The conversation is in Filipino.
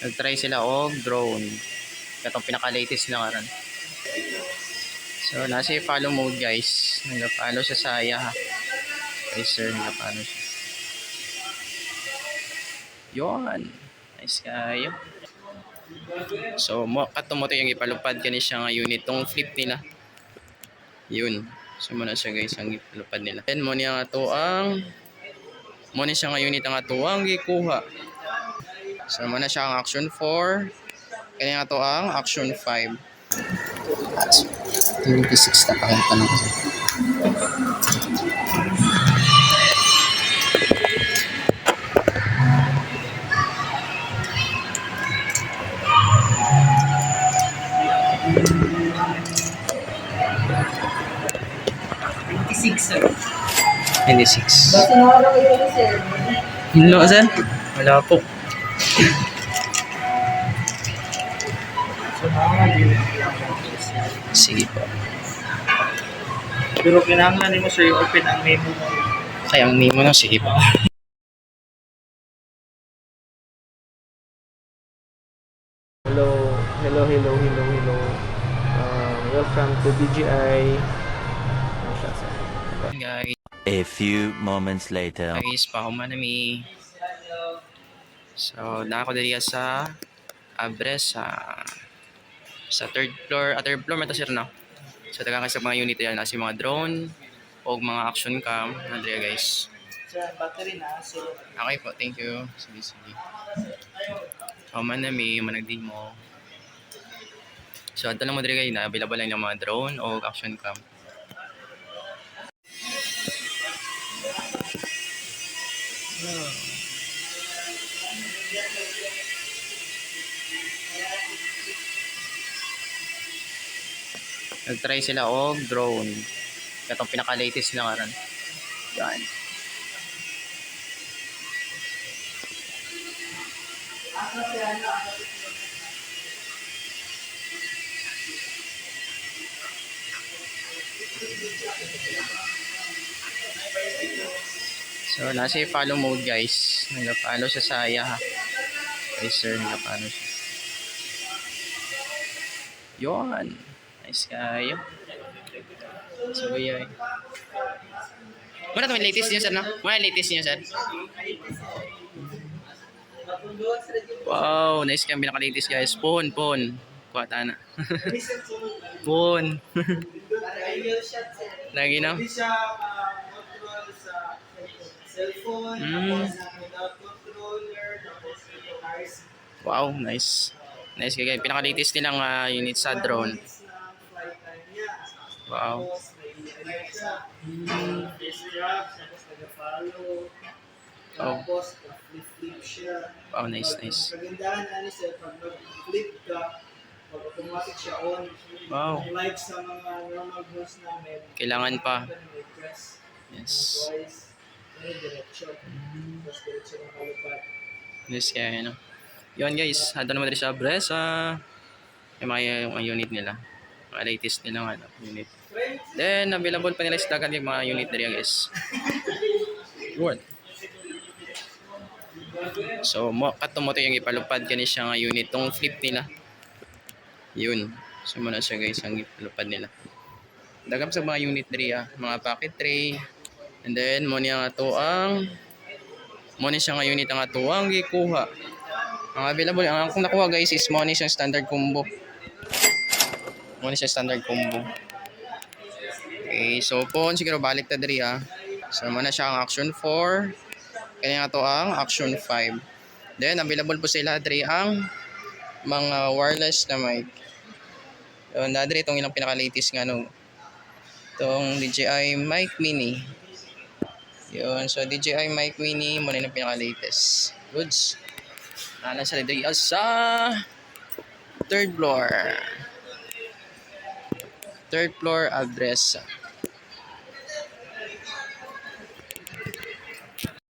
Nag-try sila og drone. Katong pinaka-latest na karon. So, nasa follow mode guys. Nag-follow siya sa iya ha. Okay sir, nag-follow siya. Yun. Nice kayo. So, katong mo to yung ipalupad kani siya nga unit. Tong flip nila. Yun. So, muna siya guys ang ipalupad nila. Then, mo niya nga to ang siya nga unit ang ato ang gikuha. So, muna siya ang action 4. Kaya nga to ang action 5. 26 na pakita lang kasi. Hindi 6. Basta nawala kayo ni sir. Hello, sir? Wala po. Sige po. Pero kinahanglan mo sir yung open ang memo mo. Kaya ang name mo na, sige po. Hello. Welcome to BGI. Guys, A few moments later. pahuman nami. So, nako diri sa Abres sa third floor man ta sir no. So, taga sa mga unit yan, nasi mga drone o mga action cam, Andrea guys. Sir, battery na. So, Okay po, thank you. Sige. Pahuman nami, managdi mo. So, ato lang mo diri guys na available lang yung mga drone o action cam. Nag-try sila og drone. Katong pinaka-latest na karon. Yan. So, nasa follow mode guys. Nag-follow siya sa iya ha. Okay sir, nag-follow siya. Yun. Nice kayo. So, yun. Muna ito may latest niyo sir no? Muna latest niyo sir. Wow, nice kang pinaka-latest guys. Phone. Kuwata na. Phone. Lagi na. hindi siya control sa cellphone, tapos without controller, tapos ito guys. Wow, nice. Nice guys. Pinaka-latest nilang unit sa drone. Flight time niya. Wow. Tapos may siya. Face grab, tapos nag-follow. Tapos flip siya. Wow, nice. Kagandahan na siya, pag nag-flip ka, pag automatic siya on. Wow. Like sa mga normal host namin. Kailangan pa. May press. Yes. Twice. May diretso. Tapos diretso ng kalupad. Nice kaya no. Yun guys, ato naman rin sa Abres. Yung mga unit nila. Mga latest nilang unit. Then, available pa nila sa dagat yung mga unit nila guys. Good. So, katong mo to yung ipalupad kani siya nga unit. Tong flip nila. Yun. So, muna siya guys ang ipalupad nila. Dagap sa mga unit nila. Mga packet tray. And then, mo niya nga to ang siya nga unit ang ato ang gikuha. Ang available, ang kung nakuha guys is mo ni siyang standard combo. Mo ni siya standard combo. Okay, so phone siguro balik ta diri ha. So muna siya ang action 4. Kaya nga to ang action 5. Then available po sila diri ang mga wireless na mic. So na diri itong ilang pinaka-latest nga no. Itong DJI Mic Mini. Yun, so DJI Mic Mini muna yung pinaka-latest. Goods. Nasa diri sa third floor address.